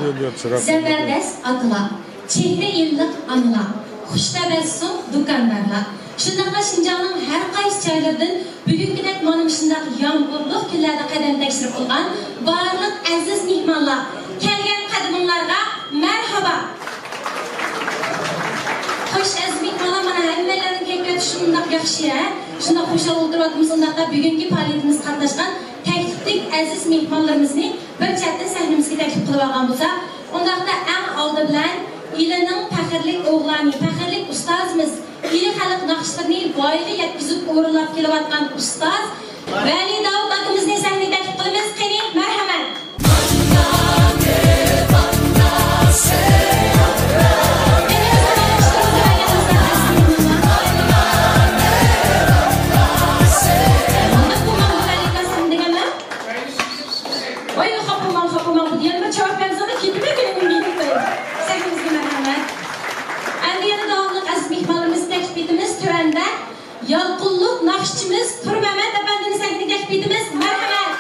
Zabardast atalar, chehra illiq analar, xushtabassum do'konlarlar. Shundaqla Şinjanning har qaysi joylaridan bugungidek mana shundaq yomg'irli kunlarda qadam tashrif qilgan barliq aziz mehmonlar, kelgan qadimlarga marhaba. Xo'sh, aziz mehmonlar, mana hammalarning kayfiyati shundaq yaxshi-a? Shundaq xushal o'tiribmiz, undaqda bugungi faoliyatimizga qatnashgan takliflik aziz mehmonlarimizni bir chatdan sahnamizga taklif qilib olgan bo'lsa, undaqda eng oldi bilan ilining faxrlik o'g'lani, faxrlik ustozimiz, ili xalq naqshlarini voyaga yetkazib o'rinlab kelayotgan ustoz Vali Davud akamizni sahnaga taklif qilamiz. Qani, marhamat. Yalqulluq naqshchimiz Turmamat efendini sahnaga taklif etamiz. Marhamat.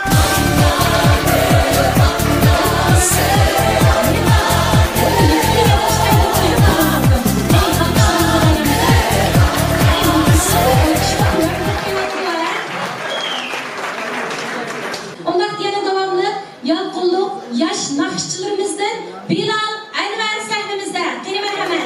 Ondan yana davomli yalqulluq yosh naqshchilarimizdan Bilal Anvar sahnamizda. Qani marhamat.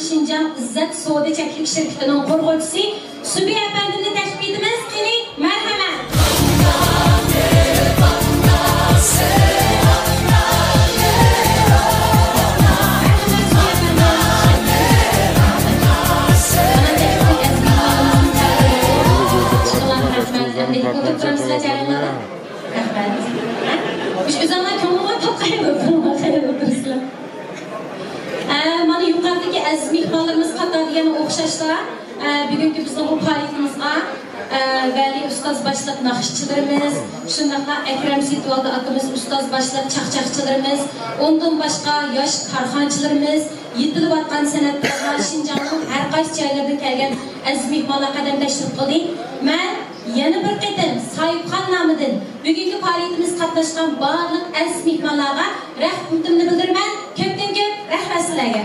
Şinjan İzzet Soda Çeklik Şirketi'nin kurgucusu Sübi Efendi'ni taklif etimiz. Qani, marhamat. Mana yuqoridagi aziz mehmonlarimiz qatoriga yana o'xshashlar. Bugungi bizning bu faoliyatimizga Vali ustoz boshliq naqshchilarimiz, shundaqla Akram Setvoldi akamiz ustoz boshliq chaqchaqchilarimiz, undan boshqa yosh korxonchilarimiz, yetilayotgan san'atkorlar, Şinjanning har qaysi joylaridan kelgan aziz mehmonlar qadam tashrif qildi. Men yana bir qatam Soyibxon nomidan bugungi faoliyatimizga qatnashgan barliq aziz mehmonlarga rahmatimni bildiraman. Ko'pdan ko'p rahmat sizlarga.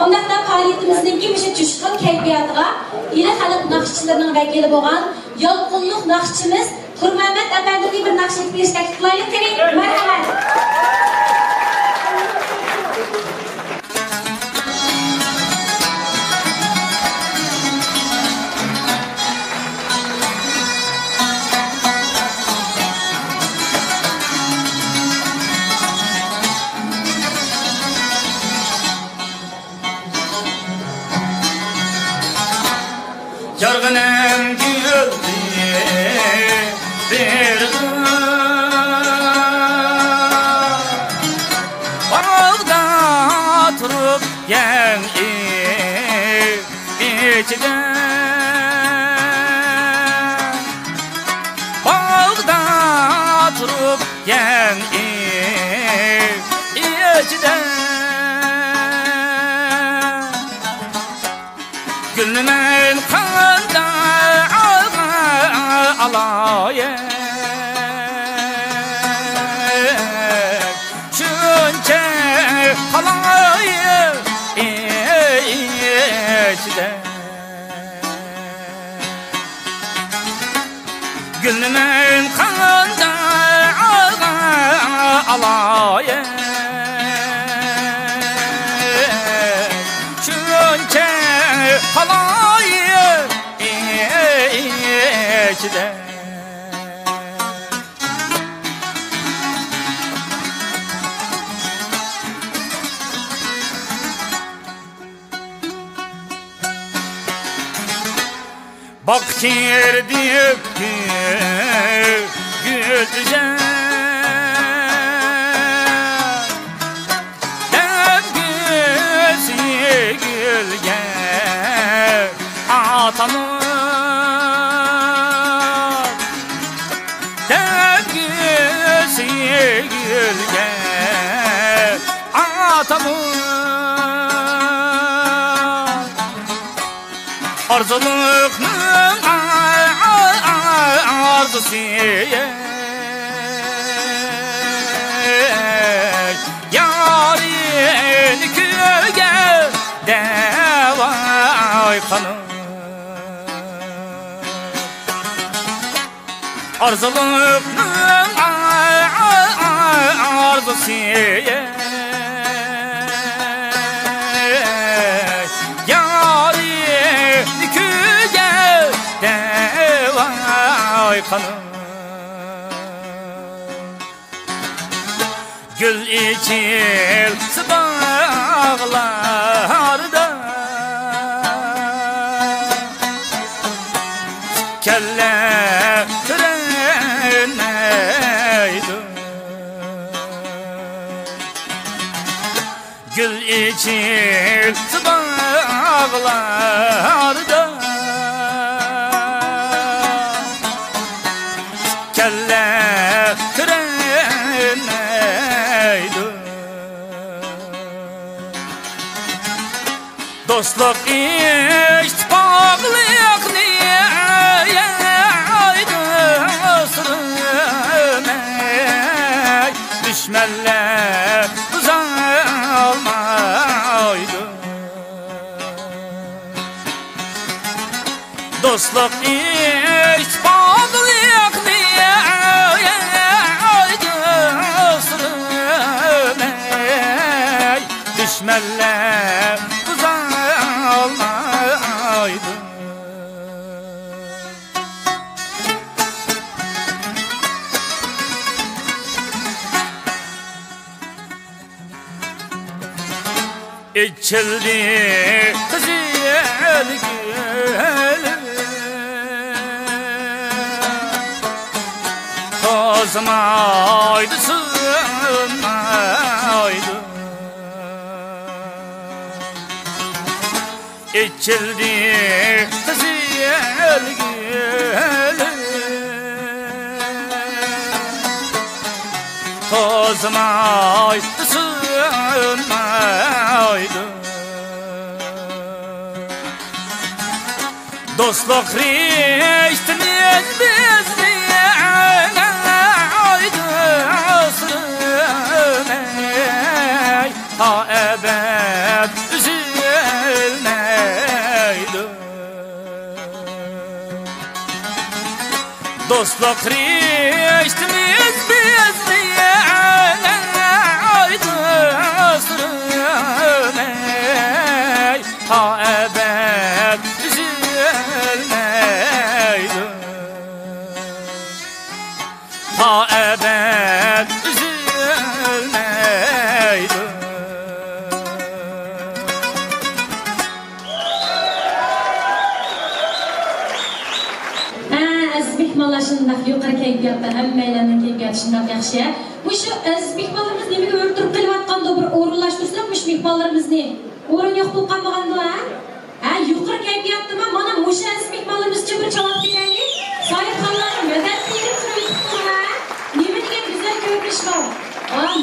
Ondaqda faaliyyətimizin kimisi coşqun keyfiyyətinə yeni xalq naxçılarının vəkili olan yolqunluq naxçımız Hürməhəmməd əfəndini bir naxçılık bir təklif qılayıq. Mərhəmət. Yargınım güldü bir gün Bağda oturup yen içide Bağda oturup yen içide Gülümün kanında alayım Çünkü halayım içde Gülümün kanında alayım Çünkü halayım içde Bak girdi güldüce Dem gözü gülge atanır Dem gözü gülge atanır Arzuluknun arzusu Yarın köye devay kanı Arzuluknun arzusu kanım Gül içilsi bağlarda Kelle freneydi Gül içilsi bağlarda kelle treneydi dostluk ittifaklık niyeydi sürmey düşmanlar uzalmaydı dostluk ittifaklık niyeydi sürmey düşmanlar uzalmaydı İçildi güzel gül tozmaydı sınmaydı İçildi güzel gül tozmaydı sınmaydı dostluk riştiniz bizliyene aydı sürmey ta ebed üzülmeydi dostluk riştiniz bizliyene aydı sürmey ta ebed üzülmeydi ta ebed üzülmeydi aziz mehmonlar shundoq yuqori kayfiyatda hammalarning kayfiyati shundoq yaxshi. Bu shu aziz mehmonlarimiz nimaga o'rtirib qilayotganda bir o'rinlashtirsak, mush mehmonlarimizni o'rin yo'q bo'lib qolmaganda ha yuqori kayfiyatdami? Mana mush aziz mehmonlarimizga bir javob beraylik. Solihxonlarning madad berib turibdi-ha. Nima degan go'zal ko'rinish bor.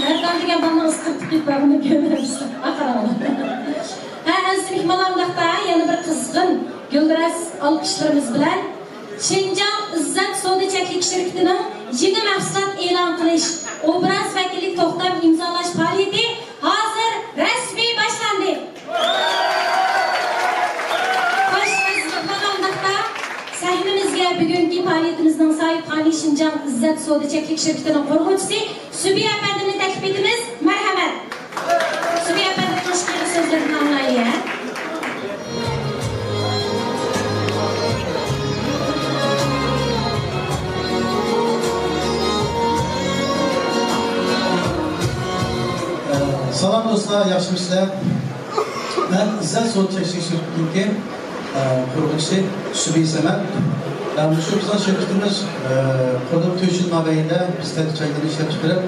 Mardan degan bana ısqirtib ketganini ko'ramiz. Aziz mehmonlarimizdaqda yana bir qizg'in guldiras olqishlarimiz bilan Şinjan İzzat Savdo Cheklik shirkatining yangi mahsulot e'lon qilish, obraz vakillik to'xtam imzolash faoliyati hozir rasmiy boshlandi. Sahnimizga bugungi faoliyatimizning sohibxoni Şinjan İzzat Savdo Cheklik shirkatining qurg'uvchisi Subiya apandini taklif etamiz. Marhamat. Subiya apandi qo'shqari so'zlarini anglaylik. Salam dostlar, yaxshimisizlar? Ben İzzat Savdo Cheklik shirkatining qurg'uvchisi Subiya Samat. Shu bizning shirkatimiz qurib 4 yil mobaynida biz tadqiqotlarni ishlab chiqarib,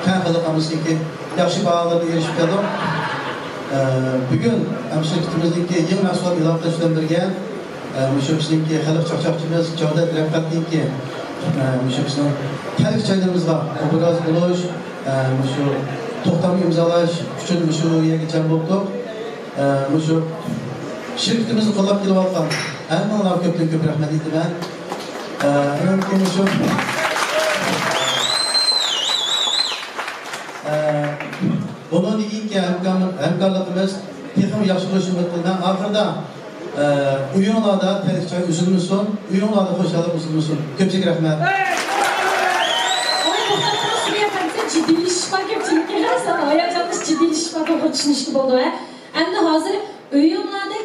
kan xalqimizga yaxshi baholarga erishib keldik. Bugun ham shirkatimizningki yangi mahsulot e'lon qilish bilan birga shu bizningki xalq chaqchaqchimiz Javdat Rafqatningki shu bizning tadqiqotlarimizga obraz bo'lish, shu to'xtam imzolash uchun shu yerga jam bo'ldik. Shu şirketimizi qo'llab kelayotgan hammalarga ko'p rahmat aytaman. Shu bundan keyingi hamkorligimiz texnik yaxshi bo'lishini umid qilaman. Oxirida uyinglarda tadqiqot uzilmasin, uyinglarda xo'shalik uzilmasin. Ko'pchilik rahmat. Tushunishli bo'ldi. Endi hozir uyinglarda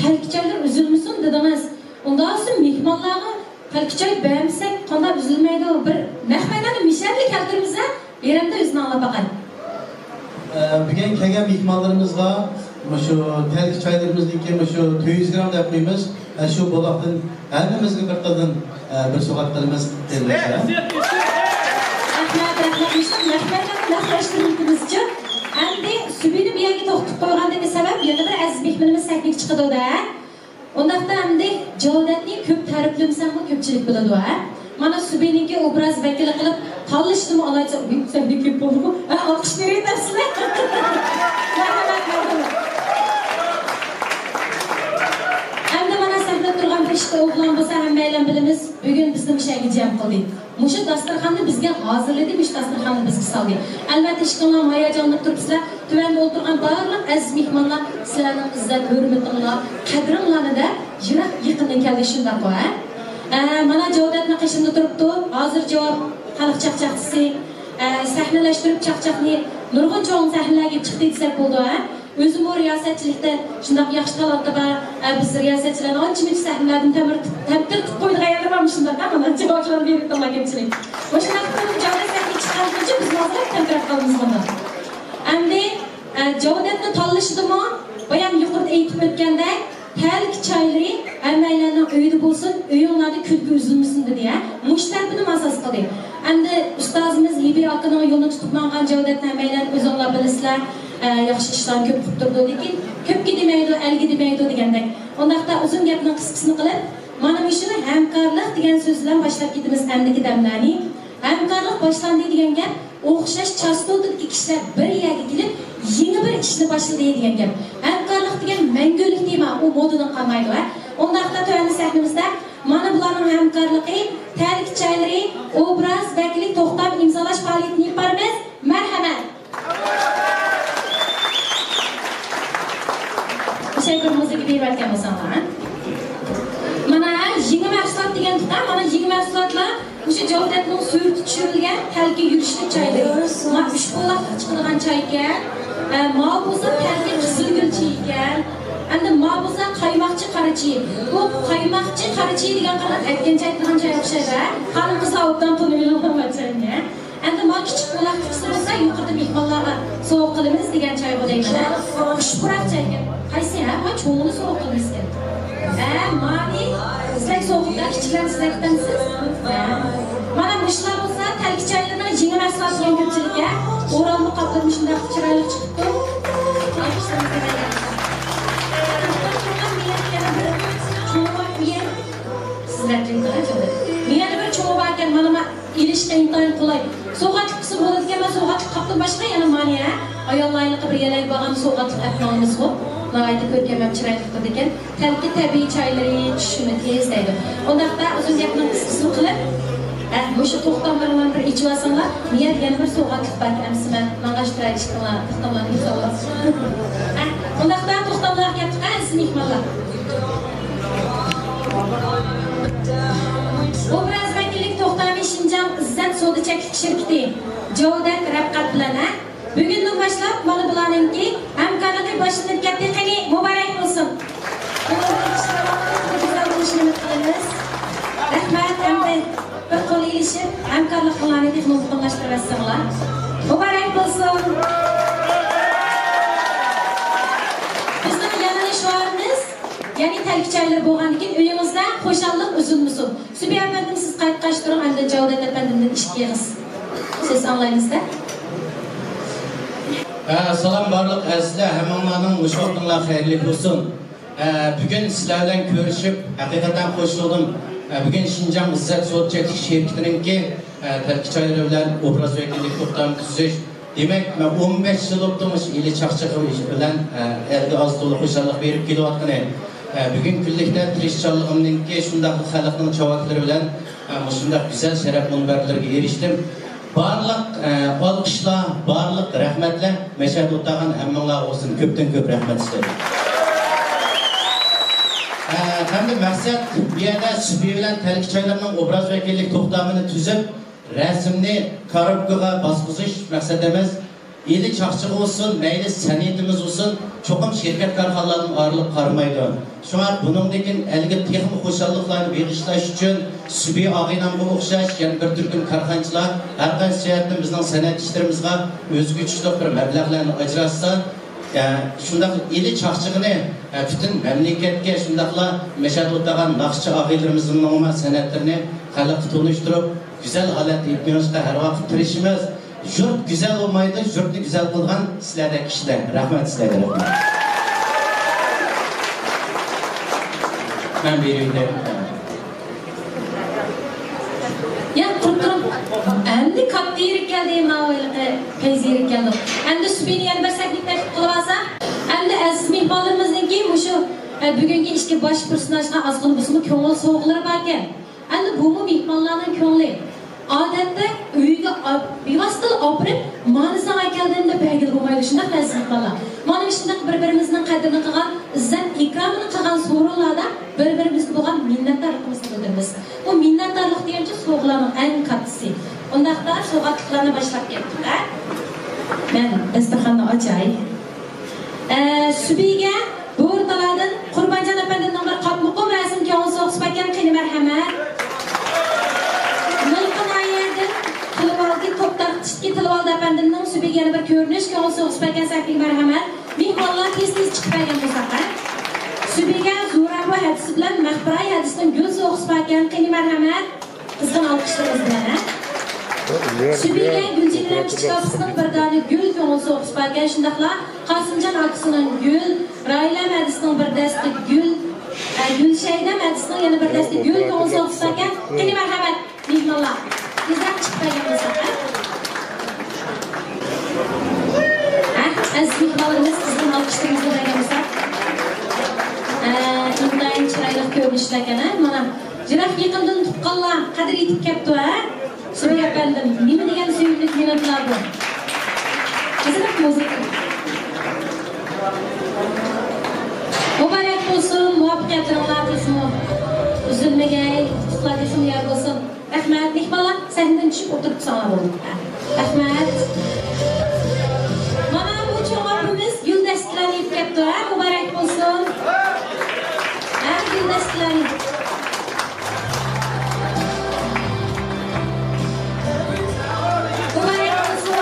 talkichalar uzilmasin dedingiz. Undan so'ng mehmonlarga talkicha beğensak qanday uzilmaydi? Bir mehmonlarni mishalni keltiramiz, beramda o'zini anglab boqing. Bugun kelgan mehmonlarimizga shu talkichalarimizniki shu 200 gram deb qo'yamiz. Shu bo'loqdan hammamizga bir qadam bir so'g'at qilamiz dedilar. Endi Subini bu yerga to'xtatib qo'yganligi sabab yana bir aziz mehmonimiz taklif chiqdi-da. Undaqda endi Javdatning ko'p ta'riflamsam ko'pchilik biladi-a. mana Subininki obraz vakili qilib tanlashdimi olaycha sendiki bo'ldi. Alqish berayapsizlar. Endi mana sahna turgan beshta o'g'lon bo'lsa hammaylar bilamiz, bugun bizni mishaga jam qildik. Musha dasturxonni bizga hozirladi, mush dasturxonni bizga soldi. Albatta ishqilon hayajonlanib turibsizlar. Tuvanda o'tirgan barliq aziz mehmonlar, sizlarning izzat, hurmatinglar, qadringlarida yiroq yaqindan keldi shunday qo'y. Mana Javdatning qishimda turibdi. Hozir javob xalq chaqchaqchisi sahnalashtirib chaqchaqni nurg'un cho'ng sahnalarga chiqdi desak bo'ldi, ha? O'zim riyosatchilikda shunday yaxshi talabda bor. Biz riyosatchilarni ancha-muncha sahnalardan tamtirib qo'ydigan yerlar shunday, mana javoblar berib tomlaganchilik. O'shanda Javdatga chiqqancha biz hozir tamtirib qolamiz buni. Endi Javdatni tanlashidimi? Bu ham yuqorida aytib o'tgandek, talk choylari hammalarning uyida bo'lsin, uyinglarda kulgu uzilmasin dedi, ha? Mushtarpini asos qildik. Endi ustozimiz Hibi akaning yo'lini tutib mangan Javdatni hammalar o'zinglar bilasizlar. Yaxshi ishlarni ko'p qilib turdi, lekin ko'pga demaydi, elga demaydi degandek. Undaqda uzun gapning qisqasini qilib, mana shuni hamkorlik degan so'z bilan boshlab ketamiz endiki damlarni. Hamkorlik boshlandi degan gap, o'xshash chastotadagi kishilar bir yerga kelib, yangi bir ishni boshladi degan gap. Hamkorlik degan mangulik tema, u modadan qolmaydi, ha. Undaqda to'yani sahnamizda mana bularning hamkorligi, ta'rifchilari, obraz vakili to'xtab imzolash faoliyatini yaparmiz. Marhamat. Şey kırmızı gibi belki mesela. Mana yeni mahsulot degan tutar, mana yeni mahsulotlar o'sha Javdatning suyurti tushirilgan talga yurishli choylar. Mana ushbular chiqadigan choyga, ma bo'lsa talga qizilgul ekan. Endi ma bo'lsa qaymoqchi qarachi. Bu qaymoqchi qarachi degan qara aytgancha aytgan choy o'xshaydi. Qani qiz ovdan pulni olmayapsan-ya. Endi ma kichik bo'laq qilsa yuqorida mehmonlarga sovuq qilamiz degan choy bo'laydi. Xushpurak choyga. Qaysi ha? Ma cho'ngni sovuq qilamiz ekan. Mani sizlar sovuqda kichiklar sizlar kutamsiz. Mana mushlar bo'lsa talki choylarni yengil asoslangan ko'pchilikka o'ralni qoplanib shunday chiroyli chiqibdi. Meni bir cho'g'ib ekan, mana ilishga intoyin qulay. So'g'atlik qilsa bo'ladigan, men so'g'atlik qopdan boshqa yana mani ha. Ayollarni qilib yalay bo'lgan so'g'atlik atmomiz bor. Navayda ko'rkamam chiroyli qildi ekan. Talki tabiiy choylari tushumi tez deydi. Undaqda uzun gapning qisqasini qilib, o'sha to'xtamlarni bir ichib olsanglar, men yana bir so'g'atlik bakamsiman. Mang'ashtiray ishqillar, to'xtamlarni hisoblas. Undaqda to'xtamlar gapga aziz mehmonlar. Obraz vakillik to'xtamish Shinjang izzat savdo-chaklik shirkati Javdat Rabqat bilan bugundan boshlab mana bularningki hamkorligi boshlanib ketdi. Qani muborak bo'lsin. Rahmat, hamda bir qo'l ilishib hamkorlik qilishni muhimlashtirasizlar. Muborak bo'lsin. Bizning yana shoirimiz, ya'ni talkichaylar bo'lgandan keyin uyimizda xo'shallik uzilmasin. Subiy afandim siz qaytqash turing, endi Javdat afandimdan ishqiyiz. Siz anglaysizda? Salam barliq azizlar, hammalarning mushaqlarga xayrli bo'lsin. Bugun sizlar bilan ko'rishib, haqiqatan qo'shildim. Bugun Shinjang izzat savdo-chaklik shirkatiningki talkichaylar bilan obraz vakillik to'xtamini tuzish. Demak, men 15 yil o'tmish ili chaqchaqib bilan elga oz to'liq xo'shallik berib kelayotgan. Bugun kunlikda tirishchanligimningki shundaq xalqning javoblari bilan shundaq go'zal sharaf munbarlarga erishdim. Barliq olqishlar, barliq rahmatlar, mashhad o'tgan hammalar olsun, ko'pdan ko'p rahmat istedim. Hamda maqsad bu yerda Subiy bilan talkichaylarning obraz vakillik to'xtamini tuzib, rasmni korobkaga bosqizish maqsad emas. Eli çaqçıq olsun, meyli saniyetimiz olsun, çoxum şirket karxanlarının ayrılıp qarmaydı. Şuna bunundakin elgi texmi xoşallıqlarını beğişlaş üçün Subiy ağıyla bu oxşaş, yani bir türkün karxançılar her qaysi seyahatda bizning sanat işlerimizga özgüçlük bir məbləğlərini ajratsa, şundaq eli çaqçığını bütün memleketke şundaqla meşhad o'tgan naqshchi ağıylarımızın sanatlarını xalqqa tanıştırıp, güzel halat etmeyizga her vaqt tirishimiz. Jurt güzel olmaydı, jurtni güzel kılgan sizlerde kişiler. Rahmet sizlerde rahmet. Ben bir yürüyüm. Ya turturum. Endi katta yerik geldi mağaylığı peyzi yerik geldi. Endi sübini yani bir saklik takip kılmasa. Endi aziz mehmanlarımızın ki şu bugünkü işki baş personajına azgın bu köngül soğukları barken. Endi bu mu mehmanlarının köngülü? Adette uyga bevasıtalı apırıp manısına geldiğinde belgili olmayı düşündük aziz mehmanlar. Mana ishindaq bir-birimizning qadrini qilgan, izzat ikramini qilgan so'rovlarda bir-birimizga bo'lgan minnatdorligimizni bildiramiz. Bu minnatdorlik degancha so'g'larning eng kattasi. Undaqda sovg'atliklarni boshlab ketdik. Men dasturxonni ochay. Subiga bu o'rtalardan Qurbonjon apandining bir qatmuqim rasm ko'ngil so'qispagan qani marhamat. Nilqinayerdan Qilvaldi to'ptartishga Tilvaldi apandimning subiga yana bir ko'rinish ko'ngil so'qispagan saklik marhamat. Mehmonlar tez-tez chiqib qolgan bo'lsa, subiga zo'rabo hadisi bilan Mahbiray hadisdan gul so'qispagan qani marhamat. Qizg'in olqishlarimiz bilan. Subiga Guljilan Kichkopisining bir dona gul ko'ngil so'qispagan shundaqla Qosimjon akasining gul, Raylam hadisining bir dasta gul, Gulshayda hadisining yana bir dasta gul ko'ngil so'qispagan qani marhamat. Mehmonlar tezroq chiqib qolgan bo'lsa, aziz mehmonlarimiz sizning olqishlarimizni berganmiz. Intayin chiroyli ko'rinishlar ekan, mana jiraf yaqindan tuqqanlar qadr yetib kelibdi, ha? Subiga apandim. Nima degan suyukli minutlar bu? Qizaloq muzika. Muborak bo'lsin, muvaffaqiyatlar tilsin. Uzilmagay, tuqlatishin yor bo'lsin. Rahmat, mehmonlar, sahnadan tushib o'tirib sana bo'ldi. Rahmat. Mana bu cho'g'imiz guldastlarni yeb ketdi, ha? Muborak bo'lsin. Ha, guldastlarni. Muborak bo'lsin.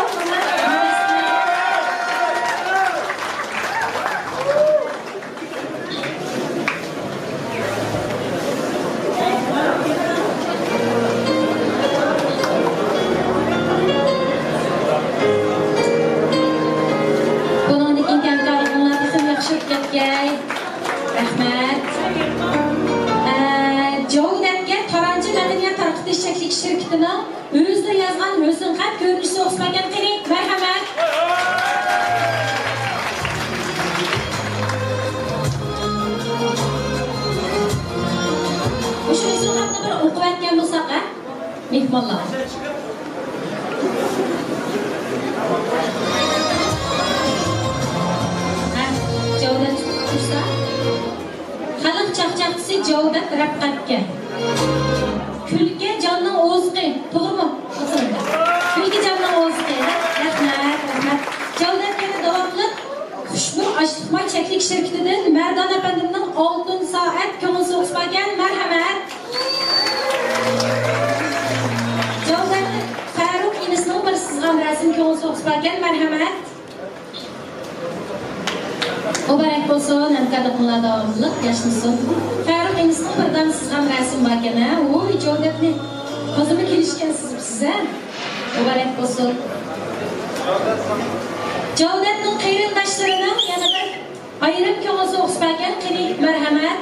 Rahmat. Javdatga Taranji madaniyat tarqitish shaklik shirkatining o'zida yozgan husnxat ko'rinishi o'xshagan qani marhamat. O'sha husnxatni bir o'qib aytgan bo'lsak, mehmonlar. Javdat tursa xalq chaqchaqchisi Javdat Raqqatga. Kulga jonning o'zqi, to'g'rimi? Kulga jonning o'zqi. Rahmat. Javdat yana davomli xushbu ashliqmay chaklik shirkatidan Mardon apandimning oltin soat ko'ngil so'qispagan marhamat. Javdat Faruq inisining bir sizg'an rasm ko'ngil so'qispagan marhamat. Muborak bo'lsin, hamkorlik qiladi davomliq, yashnasin. Faruq inisining birdan sizg'an rasm bor ekan, ha? Voy, Javdatni hozirmi kelishgansiz siz-a? Muborak bo'lsin. Javdatning qarindoshlarining yana bir ayrim ko'ngil so'qispagan qani marhamat.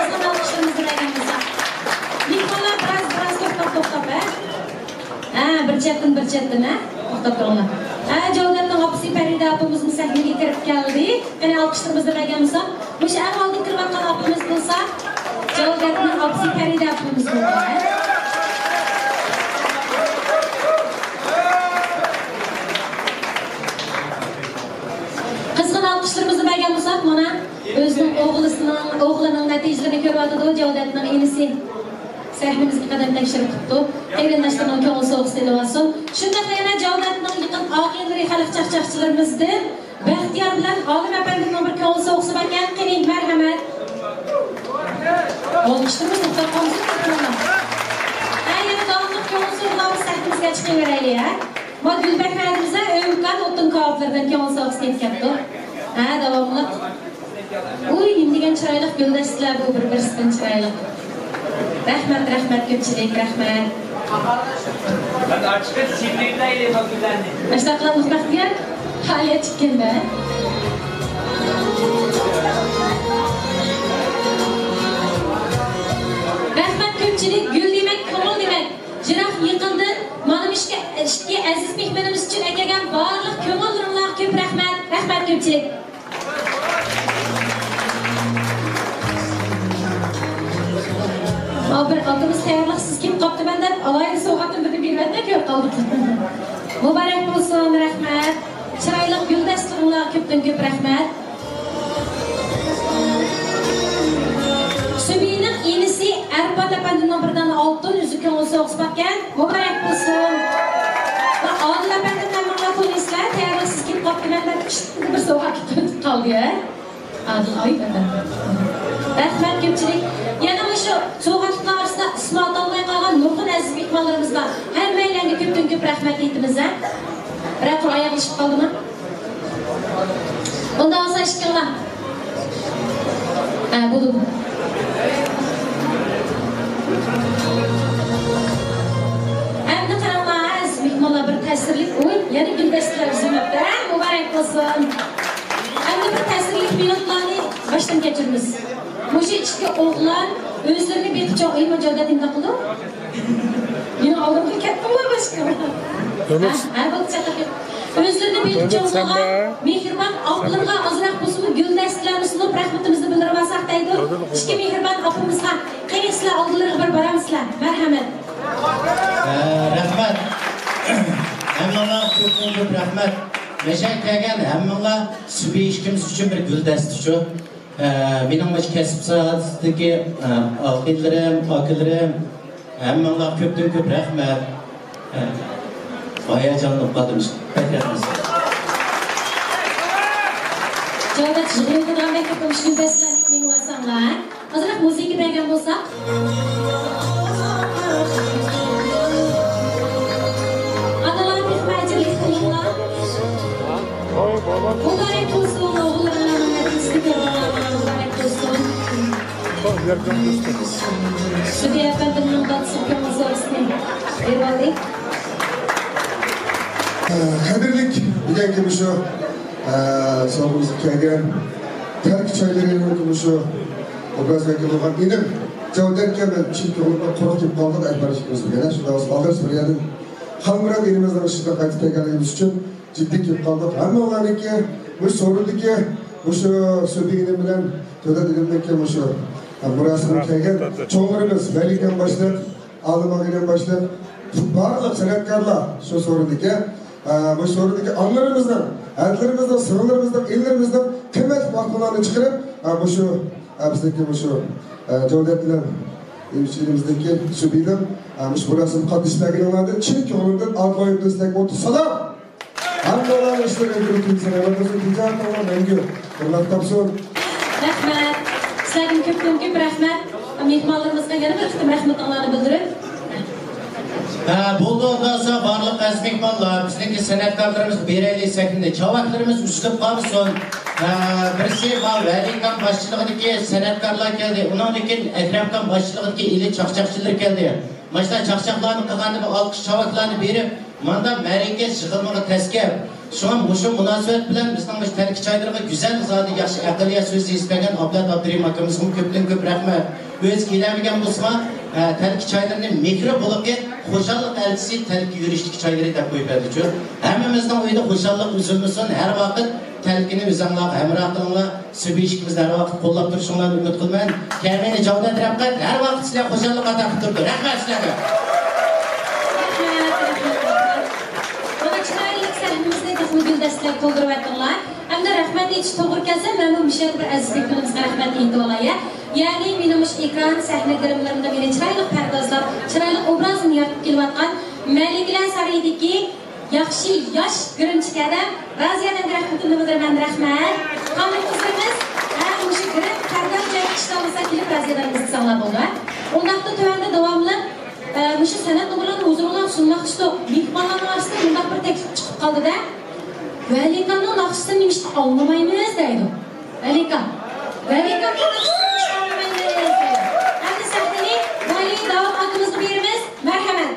Sizning olqishlaringizni berganmiz. Mehmonlar biroz to'xtab, ha? Bir chetdan, ha? To'xtab turinglar. Javdatning opasi Farida opamizning sahnaga kirib keldi. Qani olqishlarimizni berganmiz. O'sha avvalda kirayotgan opamiz bo'lsa, Javdatning opasi Farida opamiz bo'lgan. Qizg'in olqishlarimizni bergan bo'lsak, mana o'zining o'g'lining natijalarini ko'ryapti Javdatning inisi. Sahnimizga qadam tekshirib tutdi. Qarindoshlarning ko'ngil so'qisi olsin. Shunda yana Javdatning yaqin oqilari xalq chaqchaqchilarimizdan Baxtiyor bilan Olim apandimning bir ko'ngil so'qisi bo'lgan qiling marhamat. Olqishlarimiz to'xtatamiz. Yana davomli ko'ngil so'qlarimiz sahnimizga chiqaveraylik, ha? Bu Gulbaklarimiz o'mkan o'tin qoplardan ko'ngil so'qisi ketyapti. Ha, davomli. Uy, degan chiroyli guldastlar bu bir-birisidan chiroyli. Rahmat ko'pchilik, rahmat. Ben açıkçası çiftliklerle bakılarını. Baştaklarımız Baxtiyor haliye çıkkanda. Rahmat ko'pchilik aziz mehmonimiz uchun aytgan barliq ko'ngillilarga ko'p rahmat. Rahmat ko'pchilik. Bir otimiz tayyorliqsiz kim qoptiman deb alayli sovg'atni bitib bermadi ko'p qoldik. Muborak bo'lsin, rahmat. Chiroyli guldastlarga ko'pdan ko'p rahmat. Subining inisi arpa tapandining birdan oltin uzukni so'qsatgan. Muborak bo'lsin. Va odil apandidan maqla qo'yinglar, tayyorliqsiz kim qoptiman deb bir sovg'a ketib qoldi. Adil oy rahmat ko'pchilik. Yana shu so'g'atlar orasida ismot olmay qolgan nurg'un aziz mehmonlarimiz bor. Hammalarga ko'pdan ko'p rahmat aytamiz. Raqam oyoqlashib qoldimi? Bundan olsa ishqillah. Bo'ldi. Endi qaranglar, aziz mehmonlar bir ta'sirli o'yin, yana guldastlar zimmatda muborak bo'lsin. Endi bir ta'sirli minutlarni boshdan kechiramiz. Muşu içki oğlan özlerini bir çok iyi macerada dinle kıldı. Yine aldığımda kettim var başka. Özlerini bir çok oğlan mehriban ablamga azrak bulsun güldestlerini sunup rahmetimizni bildirmasak deydi. İçki mehriban ablamızga qanaqalar oldilarga bir baramizlar. Merhamet. Rahmat. Hammaga ko'p rahmat. Meşak kelgan hammaga subi ishkimiz uchun bir guldast shu. Benim baş kesip saatdeki akıllarım, hammalar köpten köp rahmet. Hayacanlı kaldım. Bekletiniz. Cevdet Jüriye'den bekletmiş güldestlerlik minvasanlar. Azırak müziği beğen olsak. Analar mehmetçilik kılınlar. Mübarek olsun oğullarına mübarek olsun. Sudiye efendinin batsı kırmızı olsun. Eyvallah. Kadirlik degan gibi şu sorumuz kelgan terk çaylarının gibi şu obrazga kelgan inim javobgarga men chunki ular qo'rqib qoldi aytishimiz kerak. Shunda hozir Suriyadan xalqaro elimizdan shunday qaytib kelganligimiz uchun jiddiy kelib qoldik. Hammalarniki bu so'rildiki o'sha so'zligini bilan to'da dilimdagi o'sha murasimga kelgan cho'ng'irimiz Malikdan boshlab, Alimog'idan boshlab barliq san'atkorlar shu so'rildiki bu so'rildiki onlarimizdan, adlarimizdan, sirlarimizdan, ellerimizdan qimmat farqlarni chiqarib, bu shu bizdagi bu shu Javdat bilan hemşirimizdeki şu bilim, burası katışlarınlardı. Çünkü onundan Alkoy'un destek oldu. Salam! Hamdollar işlerin gürültüyü senelerimizi ticaret olan mengü. Bunlar kapsın. Rahmet. Sizlerin köpten köp rahmet. Mehmanlarımızga yana bir tutum rahmetlerini bildirin. Buldu ondan sonra barlık ezmekmanlar, bizdeki sanatkarlarımız bireyli şeklinde çavaklarımız üstüp kalsın. Birisi var, Velikan başçılığındaki sanatkarlar geldi. Onunki Ekremkan başçılığındaki ili çakçakçılar geldi. Maçta çakçaklarını kıkandı, alkış çavaklarını verip, manda mereke çıkılmalı tezkep. Şu an bu münasebet bilen bizden terk çaylarına güzel zaten yaxşı akıllıya sözü ispegen Abdullah Abdurrahim hakkımızın köpten köp rahmet. Öz giylemigen bulsama terk çaylarının mikro bulup hoşallık elçisi terk yürüyüşlük çayları da koyup ediyor. Hemimizden uydu hoşallık üzülmüşsün her vakit terkini üzümlak, emrakılığına sübü işkimizde her vakit kollap duruşundan ümit kılmayın. Kendini Cavdet Rapkat her vakit size hoşallık atak durdu. Rahmet size. Destek to'ldirib aytdilar. Hamda rahmat aytish to'g'ri kelsa, men bu mishat bir azizliklarimizni rahmat aytib olay. Ya'ni mening mush ekran sahna girimlarimda meni chiroyli pardozlar, chiroyli obrazini yaratib kelayotgan Maliklar Sarayidagi yaxshi yosh girimchi adam Raziyadan rahmatini bildiraman. Rahmat. Qanday qizimiz mush girim pardoz joyga ishlamasa kelib Raziyadan bizni sog'lab bo'ldi. Undaqda tuvanda davomli mush san'at bilan o'zini sunmoq ishda mehmonlar orasida bunday bir taklif chiqib qoldi-da. Velikan'ın nakşısını işte anlamayınız deydi. Velikan'ın nakşısını işte anlamayınız deydi. Hem de sahneni Veli'yi davam hakkımızı birimiz merhamet.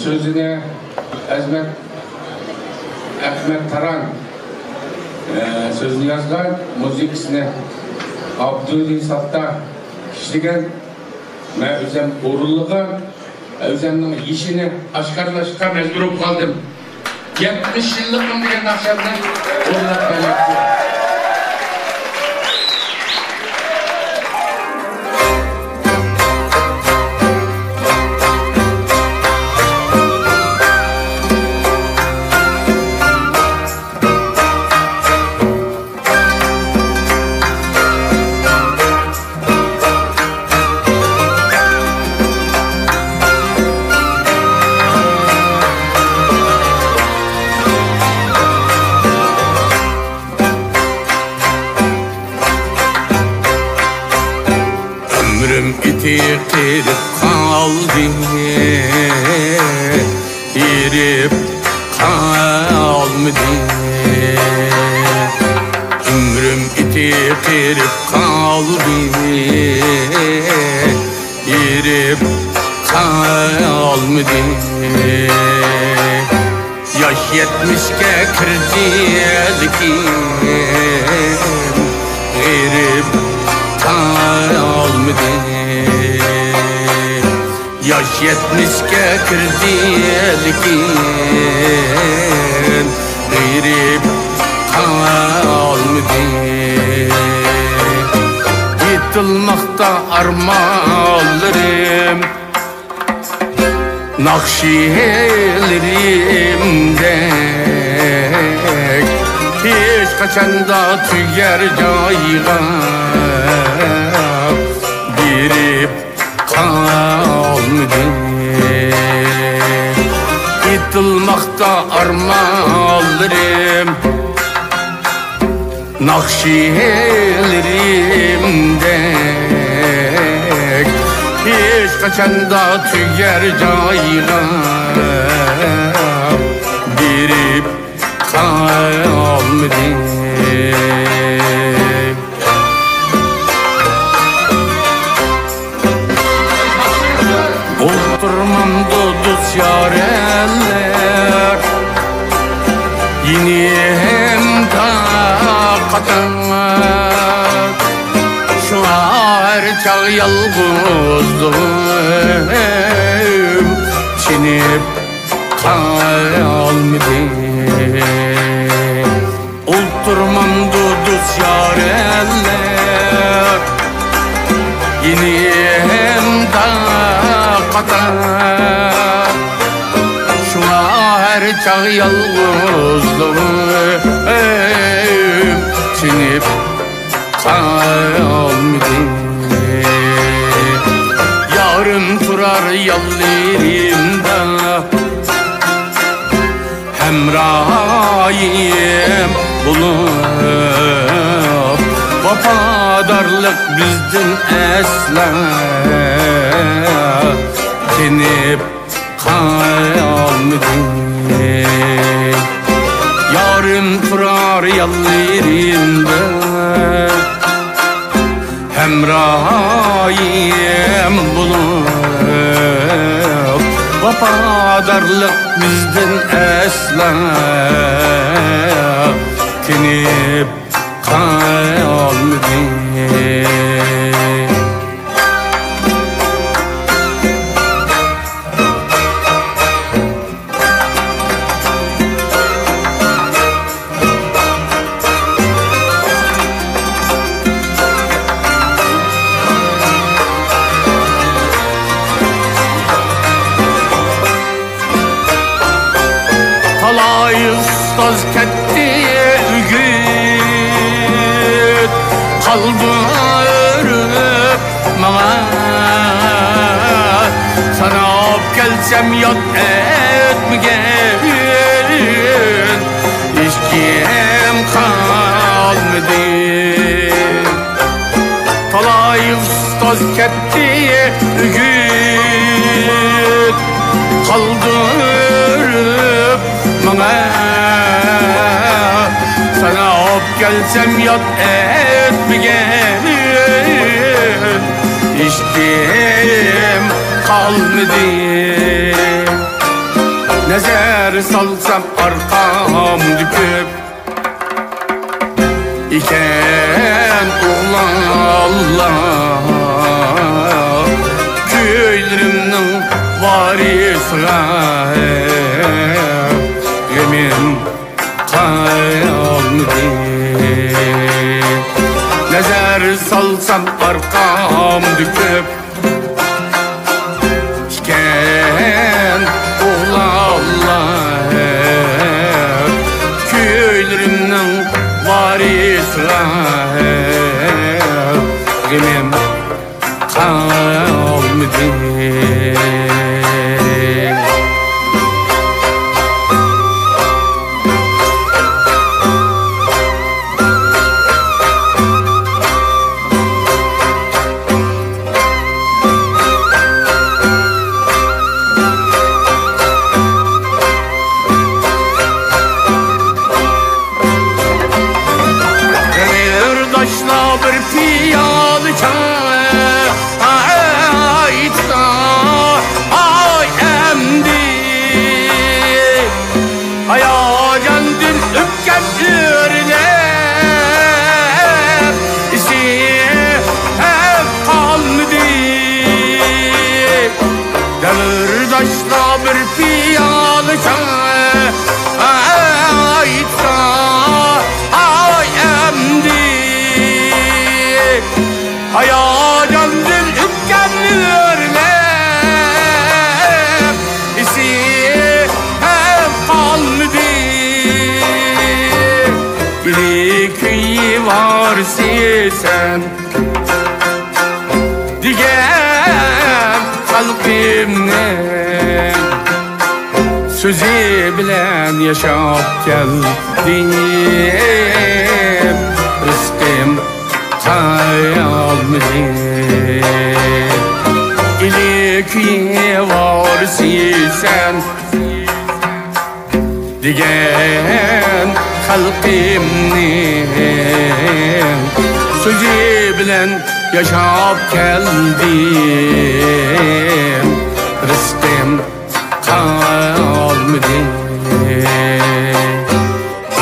Sözüne Ahmet Taran sözünü yazgan, müzikisine Abdülü Sattar kişigen ben özüm orulluğa özümün işini aşkarlaştığa mecbur olup kaldım. 70 yıllık diyen akşamdan orulak belirtti. Yitirip kaldı, yirip kalmadı. Ömrüm yitirip kaldı, yirip kalmadı. Yaş 70'ke kirdi elkim, yirip kalmadı. Yaş 70'ke kirdi elkin, girip kalmadı. Yıtılmakta armağanlarım, nakşilerimde hiç kaçanda tüyer cayga girip kalmadı. Yıtılmakta armağanlarım, nakşilerimde hiç kaçanda tüyer cayga girip kalmadı. Oturmam duduz yareller, yine hem takatan. Şu her çağ yalgızlığım çinip kalmadı. Oturmam duduz yareller, yine hem takatan. Şu her çağ yalgızlığım çinip kalmadı. Yarım turar yallarımda, hemrahim bulup. Vafadarlık bizden esla dinip kalmadı. Yarım turar yallarımda, hemrahim bulup. Vafadarlık bizden esla dinip kalmadı. Ustaz ketti ügüt, kaldı örüp bana. Sana op gelsem yat etmegen, işkim kalmadı. Talay ustaz ketti ügüt, kaldı örüp bana. Sana op gelsem yat etmegen, iştim kalmadı. Nezer salsam arkam dikip, iken oğlan Allah Köylerimnin varisine Yemin kalmadı Nezer salsam arkam düküp Şiken oğlallar Köylerimden varisler Yemin kalmadı sen digen kalbimden sözü bilen yaşap geldim rızkım sayalmadım ilikliğe varsı sen digen kalbimden sözü bilen yaşap geldim rızkım kalmadı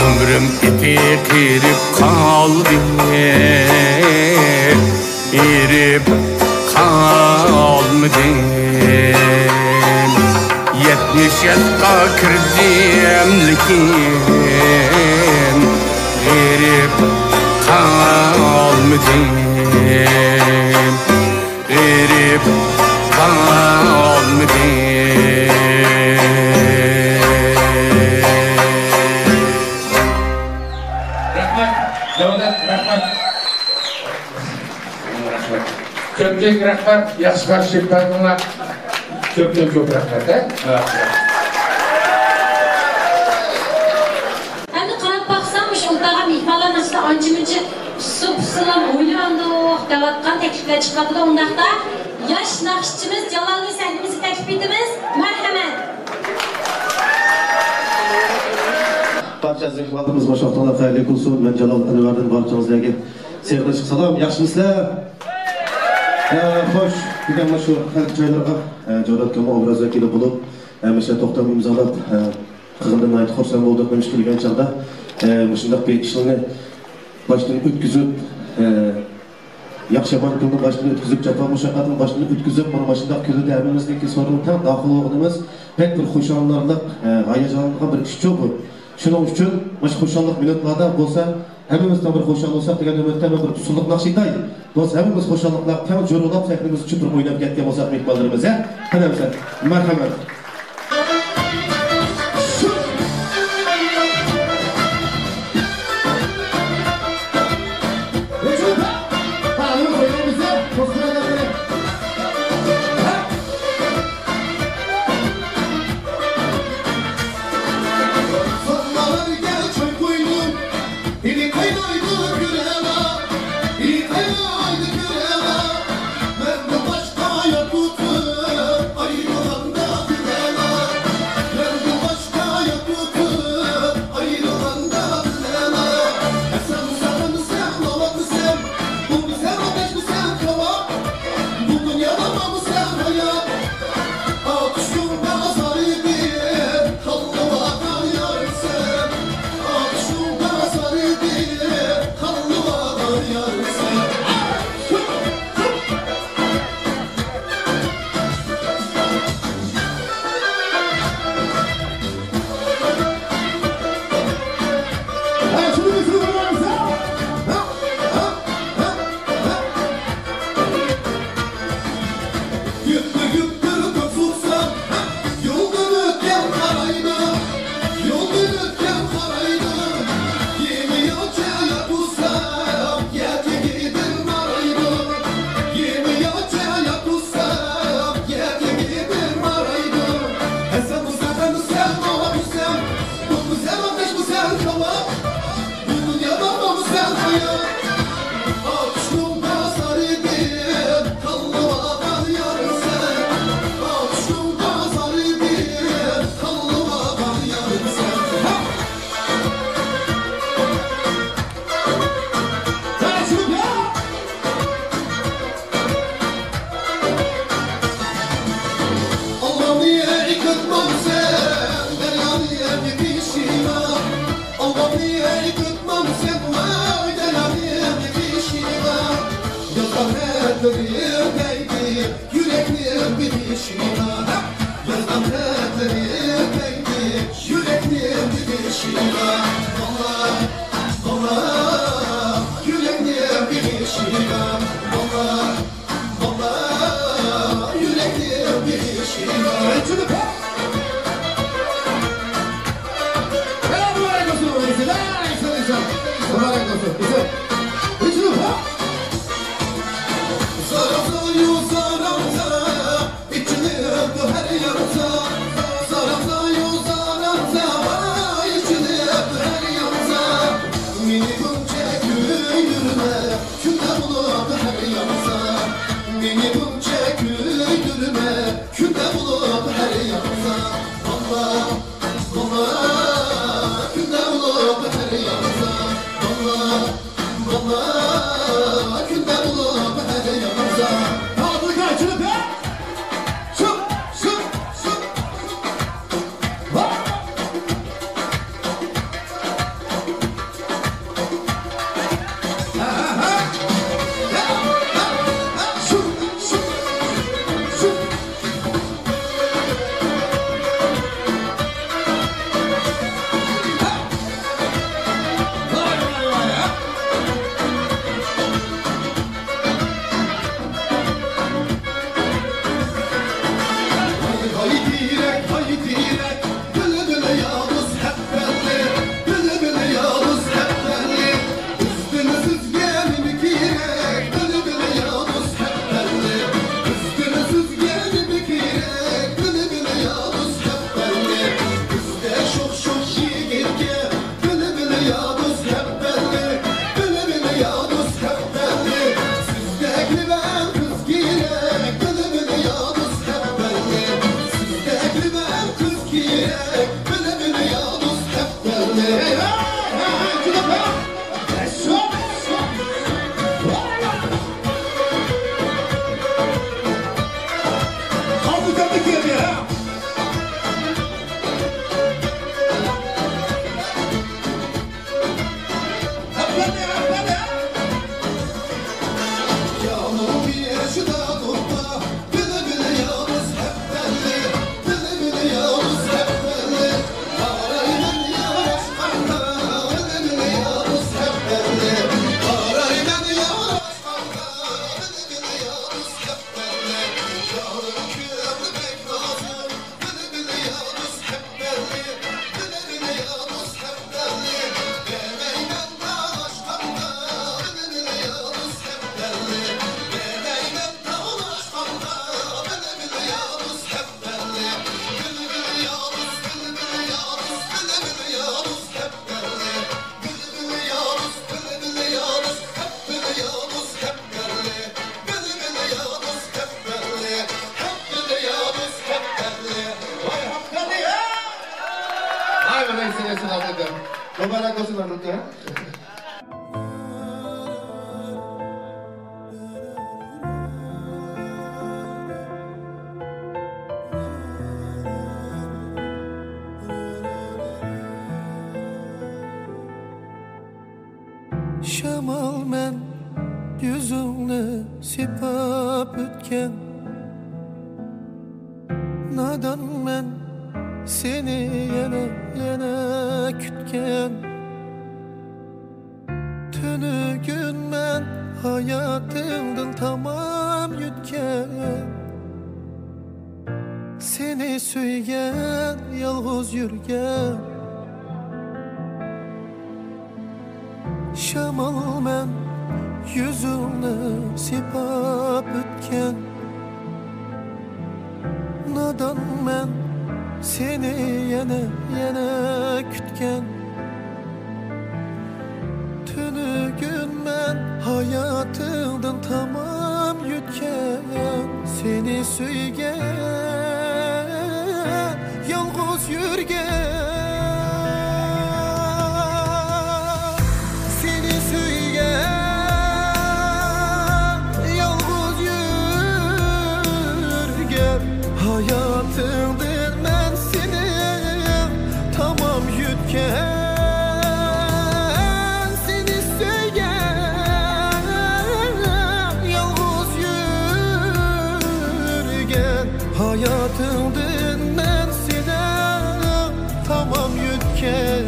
ömrüm itikirip kaldı erip kalmadı 70 yaşa kirdim lekin erip kalmadım erip kalmadım rahmat Davlat rahmat köpçek rahmat yaxshi qarshiliklaringlar köpten köp rahmat Anca-mınca sıp-sılam oylandık, devatkan teklifler çıkardı. Ondaqda yaş nakışçımız Celalli sahnemizi teklif etimiz. Merhamet. Barcha zikirlarimiz boshaqlarga xayrli bo'lsin. Men Jalol Anvardan barchangizlarga sevgili salom. Yaxshimisizlar? Xo'sh, degan mana shu xalq joylarga jo'natgan obrazlar kelib bo'lib, o'sha to'xtam imzolab, qizimdan aytib xursand bo'ldik men kelgan chaqda. Shunday bir ishlarni başını ötküzüp, yaxshi bankunun başını ötküzüp, jafa mushaqqatın başını ötküzüp, mana başında kötü dərimizdeki sorunu tam daxil olduğumuz pek bir xoşanlarlık, hayacanlığa bir iş çok bu. Şunun için, maş xoşanlık minutlarda olsa, hemimizden bir xoşan olsak, degan ümitden bir tusuluk nakşidaydı. Dolayısıyla hemimiz xoşanlıklar tam jorulap, sahnimiz için bir oynab ketken olsak mekballarımıza. Hadi mesela, merhamet. Ay yolanda Mübarek olsun Arnavut ya. Şamal men yüzünü sipap ötken, nadan men seni yana kütken. Tünü gün men hayatımdan tamam yutken. Seni söygen yalğız yürgen. Şamal men yüzünü sipap ötken, nadan men seni yana kütken. Tünü tamam yutken seni söygen yalğız yürgen seni söygen yalğız yürgen hayatımdır ben seni tamam yutken hayatımdın ben sine tamam yutken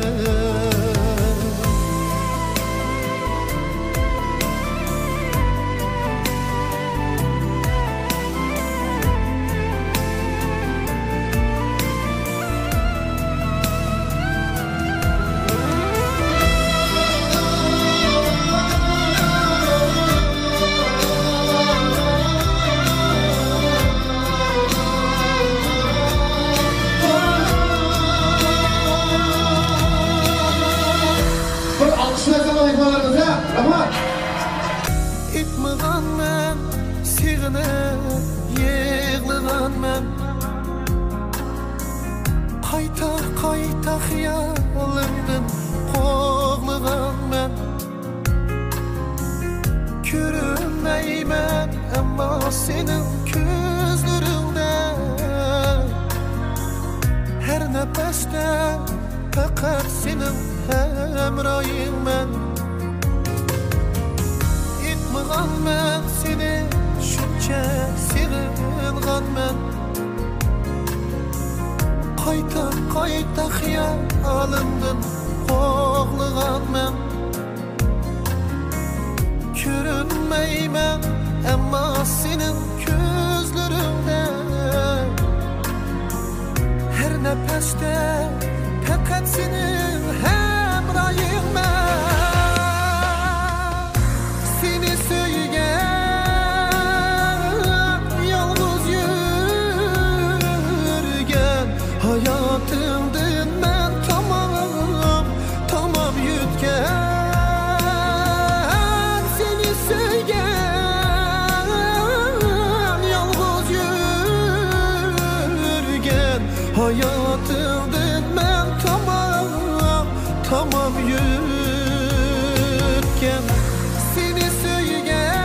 İtmigan men, siğinip yığlıgan men Qayta xiyalımdın qoğlıgan men Görünmeymen emma senin közlerinde Her nefeste fakat senin hemrayın men Itmigan men seni şuncha sig'ingan men Qayta xiyolimdan qo'g'ligan men Ko'rinmayman ammo senin ko'zlaringda Her nefeste fakat senin hemrayingman Seni söygen yalğız yürgen hayatımdın ben tamam yutken Seni söygen yalğız yürgen hayatımdın ben tamam yutken Seni söygen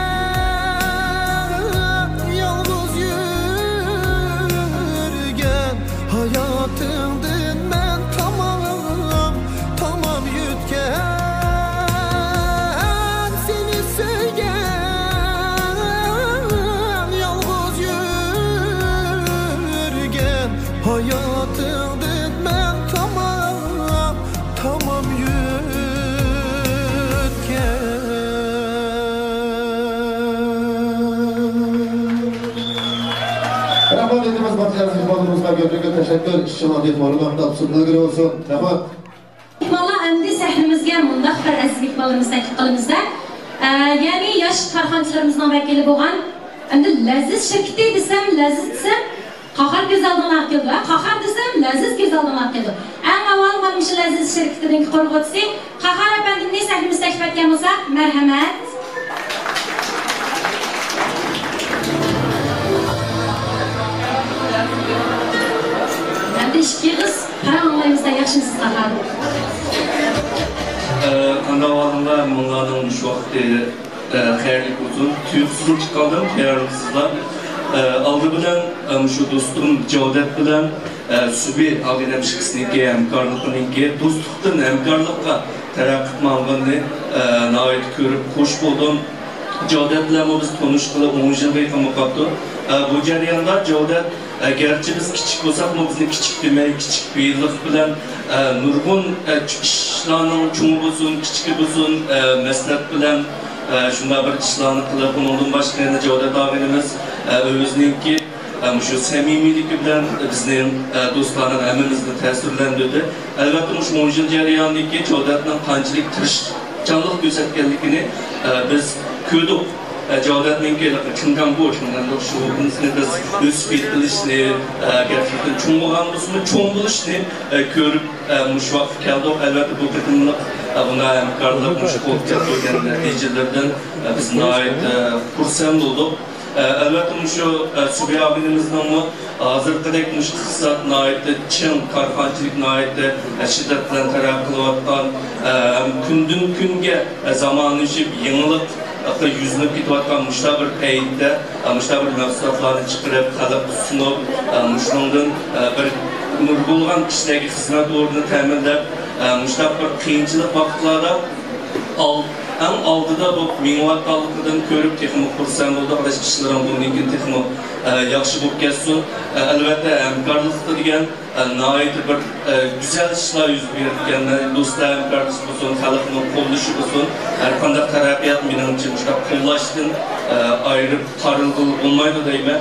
yalğız yürgen hayatımdın ben tamam yutken Seni söygen yalğız yürgen hayatımdın ben tamam Rahmat edimiz bakacağız, ifadımızda gördüğünüz teşekkür. İşçiler bir forumda absurduna göre olsun. Rahmat. Mala endi sahnemizga mundaq bir aziz mehmonlarimiz taklif qilamizda. Ya'ni yosh korxonchilarimizning vakili bo'lgan endi Laziz shirkati desam, Laziz desam, Qahar go'zaldan keldi. Qahar desam, Laziz go'zaldan keldi. Eng avval mana shu Laziz shirkatining qo'rg'otchisi Qahar apandimni sahnamizga taklif etgan bo'lsak, marhamat. Endi ishki qiz paranlayimizda yaxshimisiz Qahar? Kandavalımda bunların şu vakti hayırlı olsun. Tüyüksüzlük çıkalım, hayırlısızlar. Aldı bilen, şu dostum Cavdet bilen, Sübi Ağinem Şıksınınki hemkarlıkınınki, dostluktan hemkarlıkla terakit mağını nahit görüp hoş buldum. Cavdet bilen biz tanıştığı 10 yıl beklemeye kaptı. Bu jarayonda Cavdet gerçi biz kichik bo'lsak, bizni kichik demay, kichik beylik bilan nurg'un ishlarning cho'ng bo'lsin, kichik bo'lsin, maslahat bilan shunday bir ishlarni qilib, undan boshqa yana Cavdet og'inimiz o'zininki shu samimiyligi bilan bizning do'stlarning hammamizni ta'sirlantirdi. Albatta shu 10 yil jarayonidagi Cavdetning qanchalik tirishchanlik ko'rsatganligini biz ko'rdik. Cavdetning chindan bu shundan shu bizni biz o'sib ketilishni gerçekten cho'ng bo'lgan bo'lsa cho'ng bo'lishni ko'rib mush vaqt keldi. Albatta bu qadimlik buna hamkorlik qo'lga kelgan natijalardan biz nihoyat xursand bo'ldik. Albatta shu Subiy abimizning hozirgidek iqtisod nihoyat chin korxonchilik nihoyat shiddat bilan taraqqiy qilayotgan kundan kunga zamonlashib yangilik yüzünü kitaptan müştah bir payda, müştah bir mahsulotlarni chiqarib, xalqqa sunib, müştahdan bir nurgulgan kişilerge hizmet o'rnini ta'minlab, müştah bir qiyinchilik vaqtlarda en aldıda bu minvatlardan ko'rib texnik xursand bo'ldi. Hozir ishlarim bundan texnik yaxshi bo'lib ketsin. Albatta hamkorlik degan nihoyat bir güzel ishlar yuz bergan do'stlar hamkorlik bo'lsin, xalqning qo'llashi bo'lsin. Har qanday taraqqiyot menimcha shunday qo'llashdan ayirib qarilg'il bo'lmaydi deyman.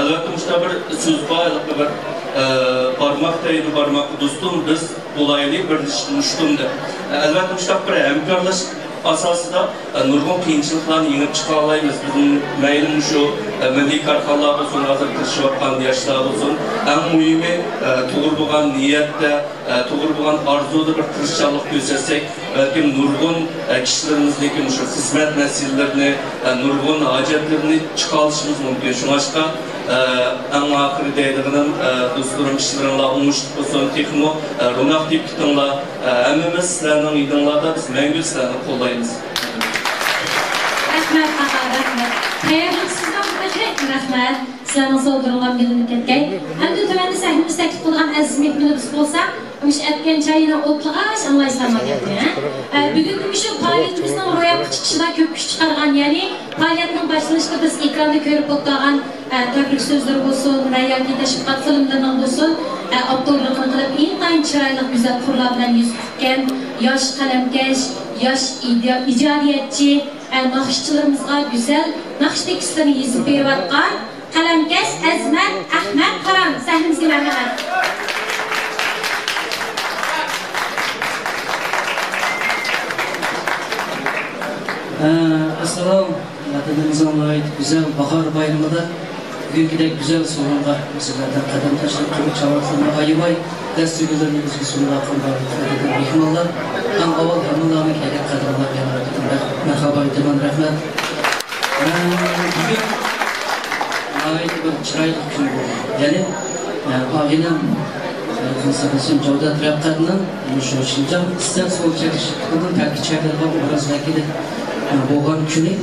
Albatta shunday bir so'z bor, bir barmoqdaydi, barmoqni do'stim biz bo'laylik bir mushtumda. Albatta shunday bir hamkorlash asasında nurgun qiyinchiliklarni yengib chiqa olamiz. Bizim maylim shu milliy korxonalar bo'lsin, hozir tirishayotgan yoshlar bo'lsin, eng muhimi to'g'ri bo'lgan niyatda, to'g'ri bo'lgan orzuda bir tirishchilik ko'rsatsak, balki nurgun kishilarimizniki shu xizmat masalalarini, nurgun hojatlarini chiqa olishimiz mumkin. Shunga eng oxiri deydiganim do'stlarim ishlaringlar o'ngishli bo'lsin, texmo ro'naq deb ketinglar. Hammamiz sizlarning yedinglarda biz mangu sizlarni qo'llaymiz. Rahmat, rahmat. Xayrli sizdan rahmat. Sizlarning sovg'alarga bilinib ketgan. Hamda tumanda sahnimiz taklif qilgan aziz mehmonimiz bo'lsa, o'sha aytgan chayini o'tlash anlaysanlar ekan. Bugungi shu faoliyatimizning ro'yobga chiqishida ko'p kuch chiqargan, ya'ni faoliyatning boshlanishida biz ekranda ko'rib o'tgan tabrik so'zlari bo'lsin, yoki tashviqot filmlarining bo'lsin, avtorlikni qilib intayin chiroyli go'zal qurlar bilan yuz tutgan yosh qalamkash, yosh ijodiyatchi naqshchilarimizga go'zal naqsh tekstlarni yozib berayotgan qalamkash Azmat Ahmad Qaram sahnimizga marhamat. Assalomu vatanimizga güzel bahar bayramida bugünkidek güzel sorunlar sizlerden qadam tashlab turib chavaqlarni ayamay dasturlarimizga sunlar qilgan mehmonlar ham avval hammalarni kelgan qadrlarga marhaba aytaman, rahmat. Bugun bir chiroyli kun bo'ldi. Ya'ni og'inam Konservasyon Cavdat Rapqatning shu Shinjon Istiq So'l chekishini ta'kidlagan obraz vakili bo'lgan kuni.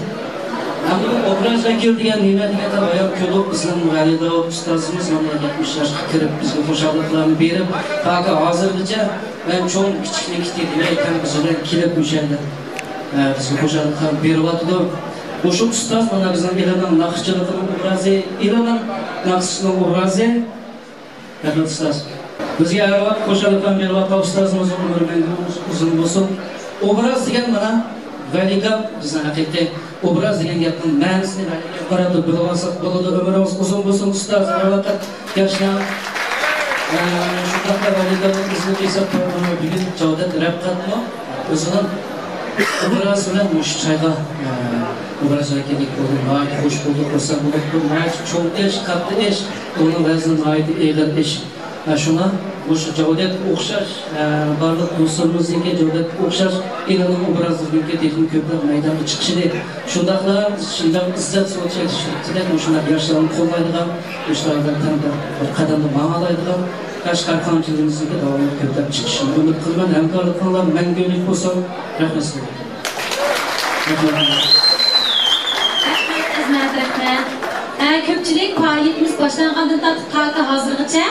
Ammo obraz vakil degan nima deganda bayon qilib bizning G'alida ustozimiz 70 yoshga kirib bizga xo'shaliklarni berib, faqat hozirgacha men cho'ng kichiklikda demaykan biz bilan kelib o'shanda bizga xo'shaliklar beryapti. O'sha ustoz mana bizning e'lon naqshchiligini obrazi, e'lon naqshchining obrazi Rahmat ustoz. Bizga har vaqt qo'shaloqdan beryapti ustozimiz umrining uzun bo'lsin. Obraz degan mana Valiga bizning haqiqiy obraz degan gapning ma'nosini qarab bilib bo'ladi. Umringiz uzun bo'lsin ustoz, vaqt yoshlar. Shunday Valiga bizni kesib bugun Cavdat Rapqatni o'zining obraz bilan mushayga obraz vakillik bo'ldi. Xush bo'ldi, xursand bo'ldik. Cho'ng ish, qattiq ish, uni vazn noyati e'lon ish. Shuna o'sha Cavdat o'xshash barliq do'stlarimizga Cavdat o'xshash e'lon obrazlarga texnik ko'plab maydonga chiqishini shundaqlar shundan izzat so'rashchilikdan o'shalar yoshlarni qo'llaydigan yoshlardan bir qadamni ma'nolaydigan yosh korxonchiligimizga davomli ko'plab chiqishini umid qilaman. Hamkorlik qilinglar, mangulik bo'lsin. Rahmat sizlarga. Rahmat. Ko'pchilik faoliyatimiz boshlangandan tortib hozirgacha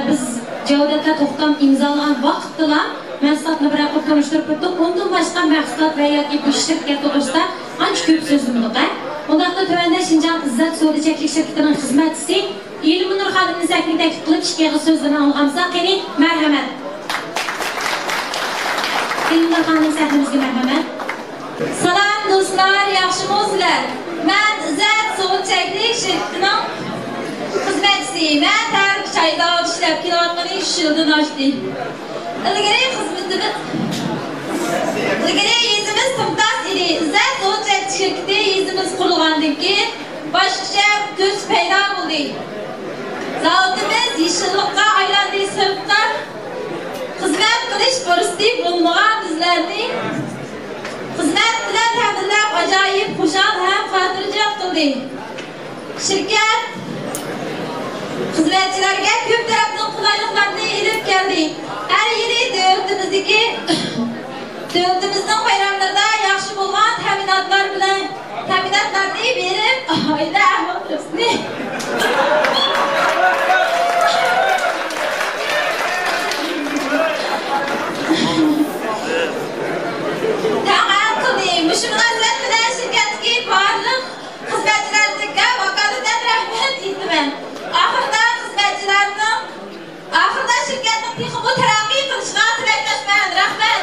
biz Cavdatga to'xtam imzolagan vaqtda mahsulotni bir qilib tanishtirib o'tdik. Undan boshqa mahsulot va yoki bu shirkat to'g'risida ancha ko'p so'zladik. Undaqda tuvanda Shinjon Izzat savdo cheklik shirkatining xizmatchisi Ilminur xonimni taklif qilib ishga so'zlarni olgansa, qani marhamat. Ilminur xonim sahnimizga marhamat. Salom do'stlar, yaxshimisizlar? Men Izzat savdo cheklik shirkatining xizmatchisi. Men tarix chayda ishlab kelayotgan 3 yildan oshdi. Ilgari xizmatimiz yuzimiz Tumtas edi. Izzat savdo cheklik shirkati yuzimiz qurilgandan keyin boshqacha tus paydo bo'ldi. Zavodimiz yeshillikqa aylandi, sirtqa xizmat qilish fursati bo'lmagan bizlarni qildi. Shirkat xizmatchilarga ko'p tarafli qulayliklarni ilib keldi. Har yili davlatimizning bayramlarida yaxshi bo'lgan ta'minotlarni berib, oila ahvolimizni tamam qildi. Shu munosabat bilan shirkatga barliq xizmatchilarimizga vakolatan rahmat aytaman. Oxirida shirkatning texnik taraqqiy qilishiga tilakdoshman. Rahmat.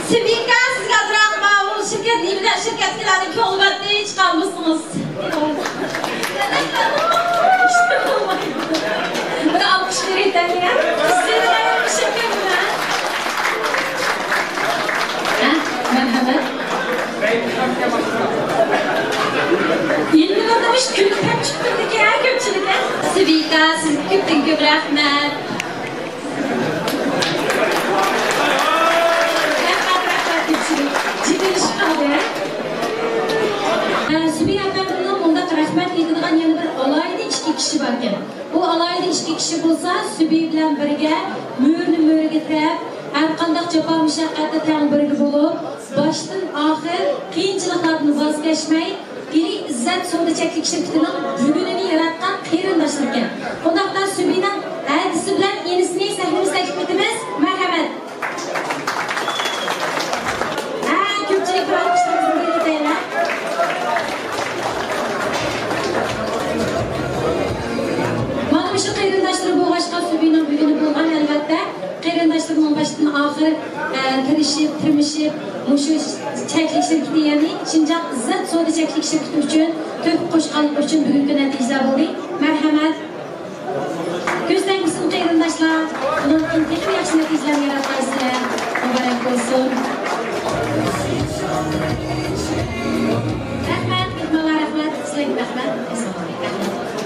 Sibika sizga rahmat. Shirkat bilan shirkatlarning ko'ngilga chiqarmışsınız. Buna alkış verin ya. Şirket bilan. Merhamet. Yeni adamış külü hep çıktırdık ya köpçülükler. Sibika siz köpten köp rahmet. Sübey efendinin onda rahmet edilgan yana bir alayda 2 kişi varken. Bu alayda 2 kişi bulsa Sübey bilen birge mühürünü getirip her kandak cevap müşakkatda tağın birge bulup baştan ahir kıyınçılıklarını vazgeçmeyi iri izzet sonda çeklik şirketinin bugününü yaratkan kıyırındaşlarken. Ondaktan Sübey'nin hadisi bilen yenisini sahnemiz teklif etimiz. Merhamet. Köpçülük ve alkışlarımızın belirteyle. Bana şu kıyırındaşları bu başka Sübey'nin bugünü bulgan elbette. Kıyırındaşlarının baştan ahir tirmişip şu çeklik şirketi yani Şinjan İzzet Soda çeklik şirketi için tök koşkanlık için bugünkü neticeler oldu. Merhamet. Gözden misin kıyırındaşlar? Bunun intikam yaxşı neticeler yaratmaysınlar. Mübarek olsun. Rahmet, gitmeler rahmet. Sizlerine rahmet.